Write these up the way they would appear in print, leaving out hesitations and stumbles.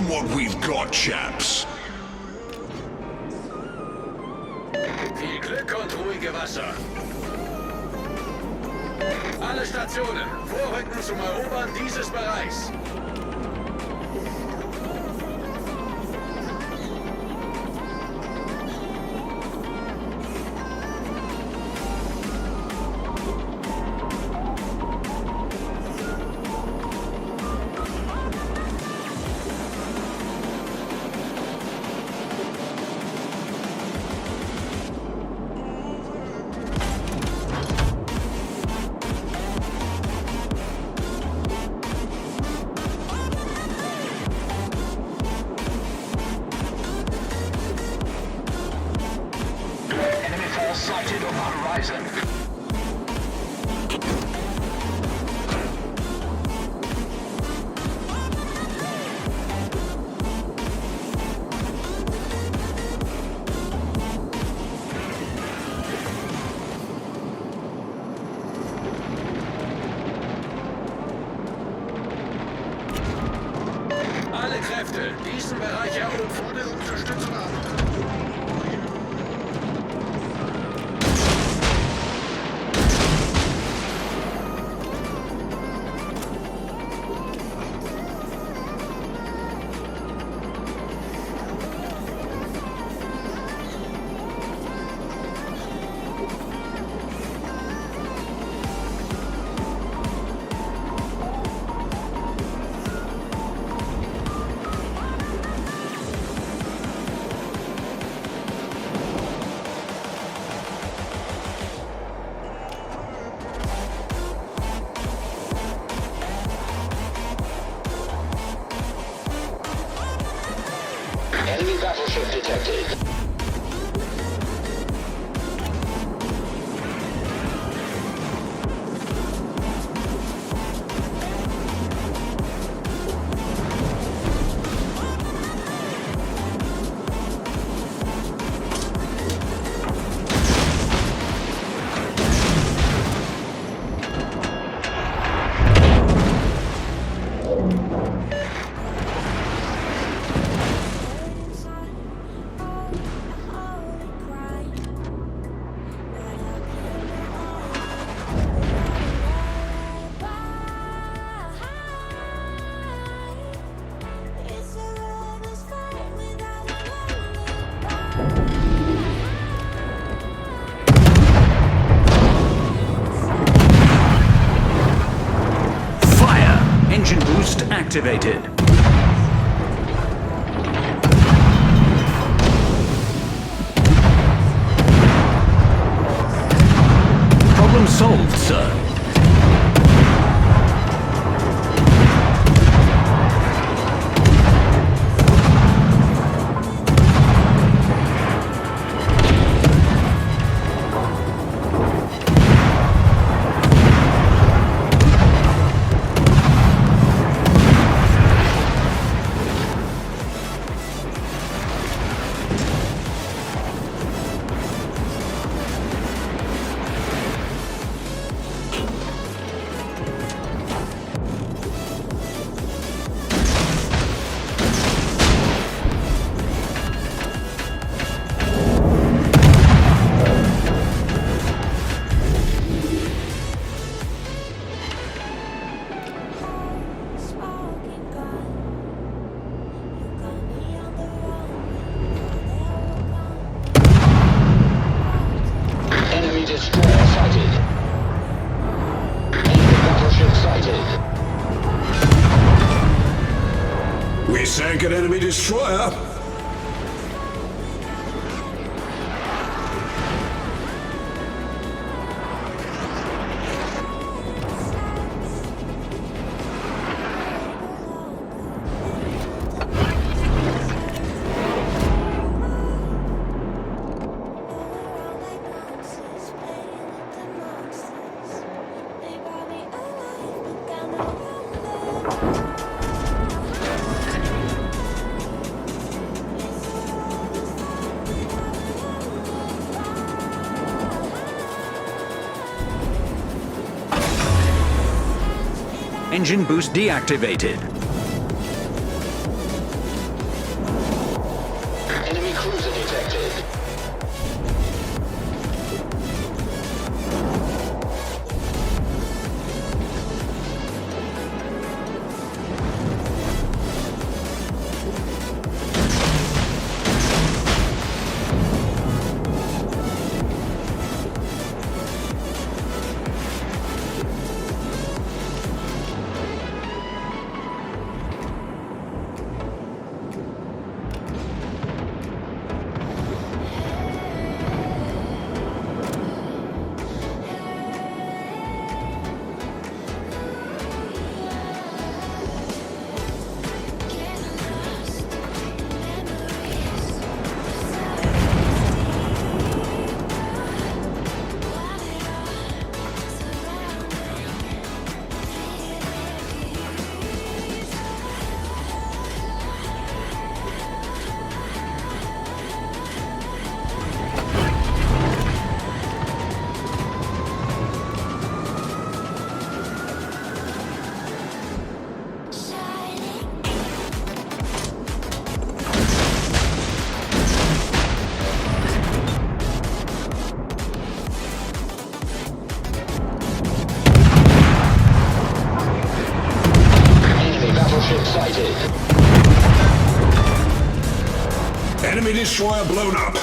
what we've got, chaps. Viel Glück und ruhige Wasser. Alle Stationen, vorrücken zum Erobern dieses Bereichs. Sighted on the horizon. Alle Kräfte, diesen Bereich erobern. Vor der Unterstützung an. Enemy battleship detected. Engine boost activated. Problem solved, sir. Destroyer sighted. Enemy battleship sighted. We sank an enemy destroyer. Engine boost deactivated. Enemy destroyer blown up.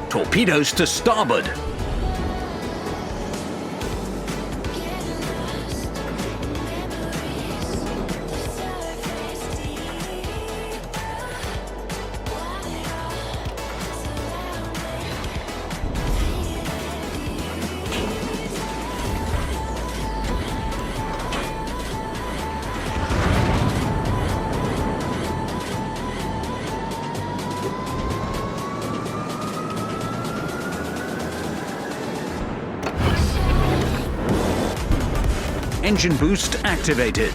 Torpedoes to starboard. Engine boost activated.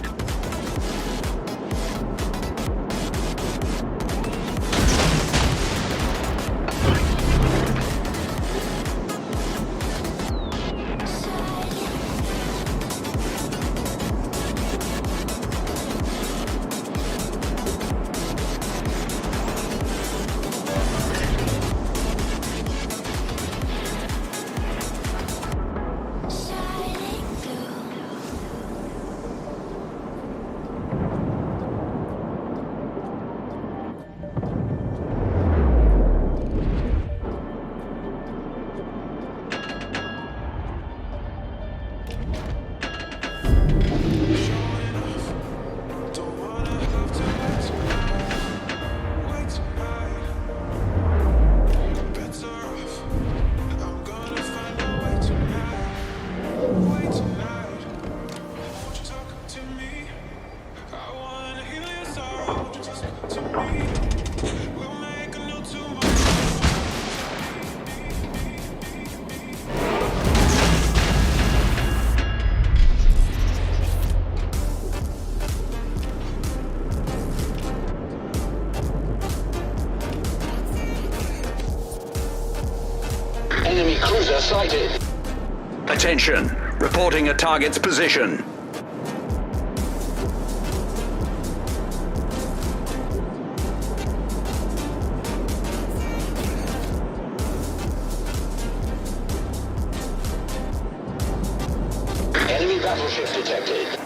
Enemy cruiser sighted. Attention, reporting a target's position. Enemy battleship detected.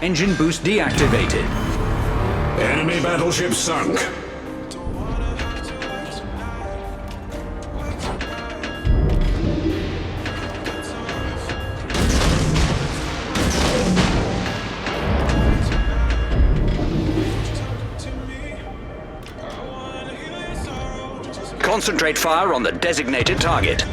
Engine boost deactivated. Enemy battleship sunk. Concentrate fire on the designated target.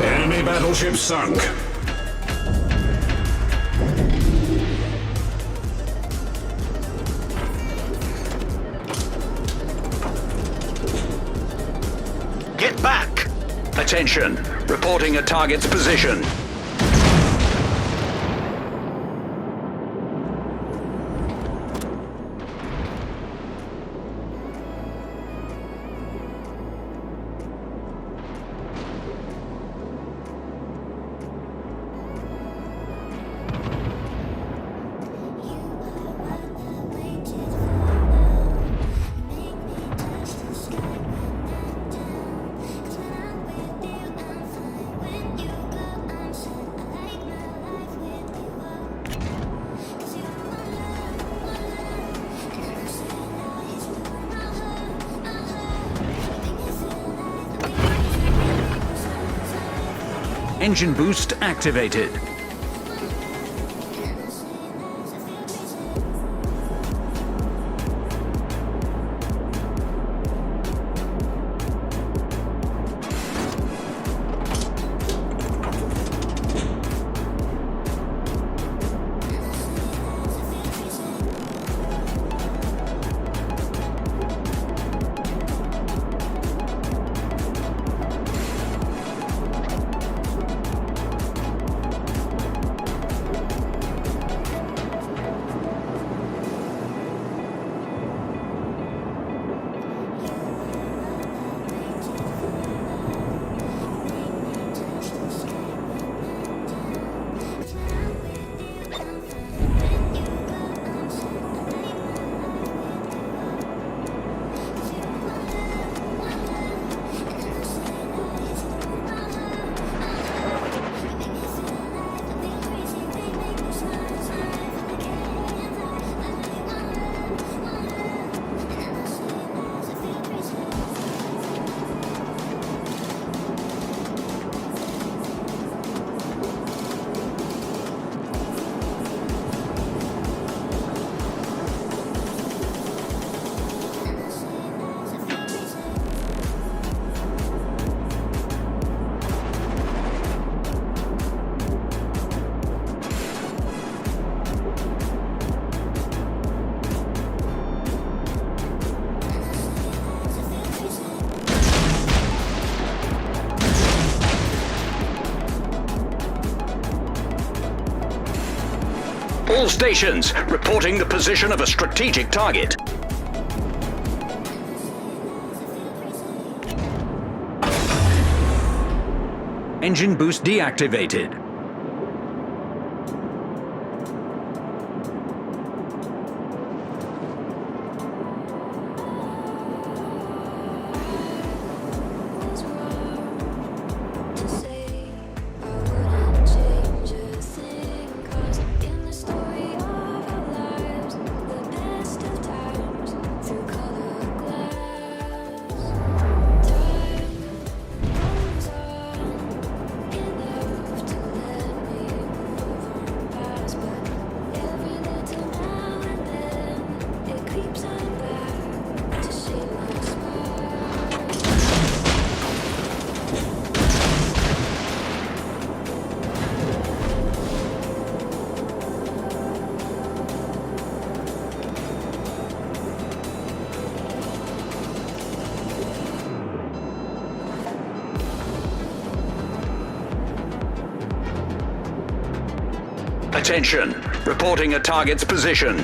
Enemy battleship sunk. Get back! Attention, reporting a target's position. Engine boost activated. All stations, reporting the position of a strategic target. Engine boost deactivated. Attention, reporting a target's position.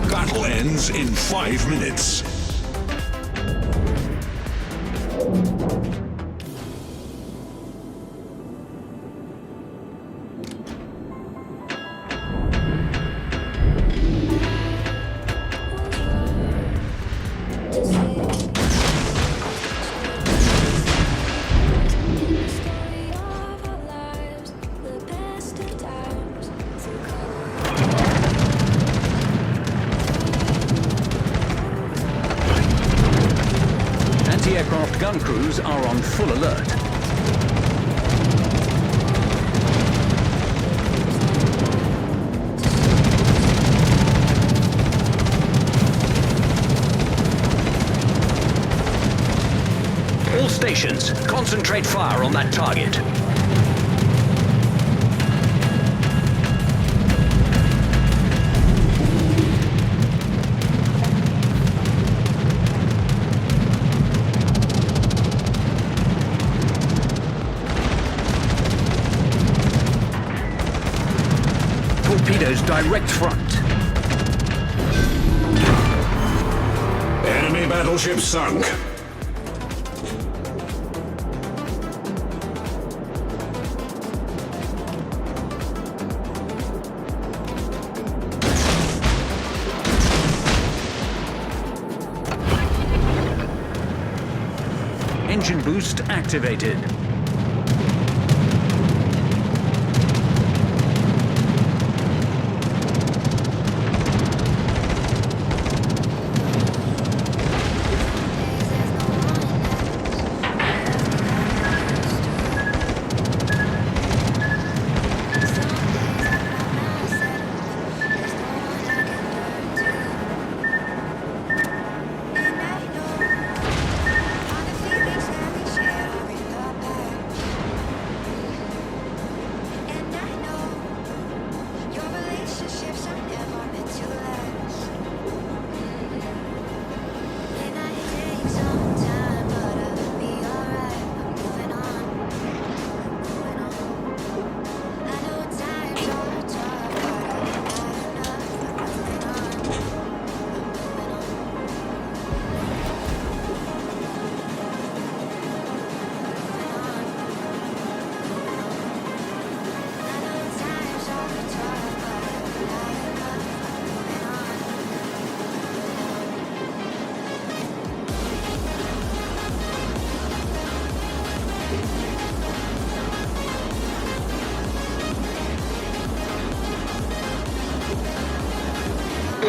Battle ends in 5 minutes. Anti-aircraft gun crews are on full alert. All stations, concentrate fire on that target. Torpedoes direct front. Enemy battleship sunk. Engine boost activated.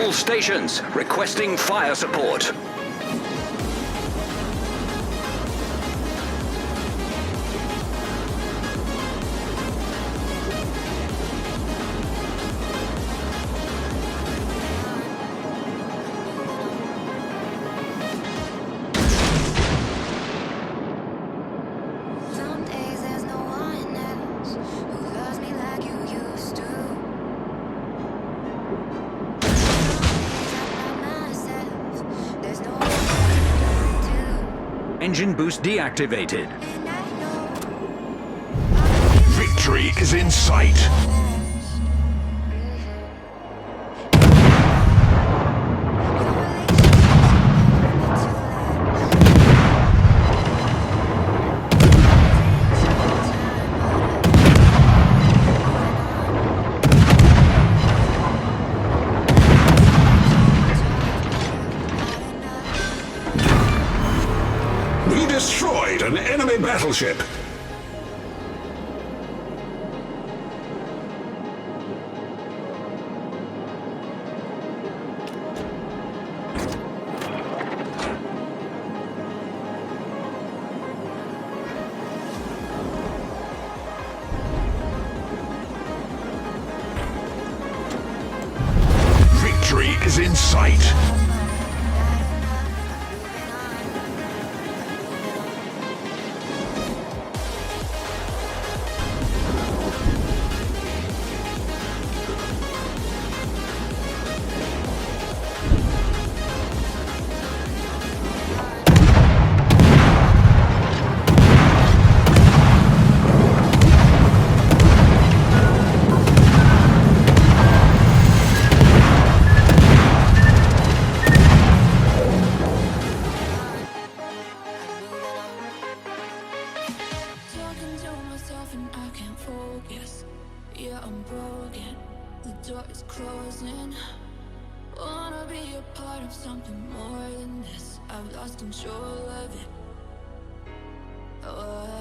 All stations requesting fire support. Some days there's no one else who loves me like you used to. Some days I'm by myself. There's no one to turn to. Engine boost deactivated. And I know Victory is in sight. We destroyed an enemy battleship. Victory is in sight. talking to myself and I can't focus. Yeah, I'm broken. The door is closing. Wanna be a part of something more than this. I've lost control of it. Oh,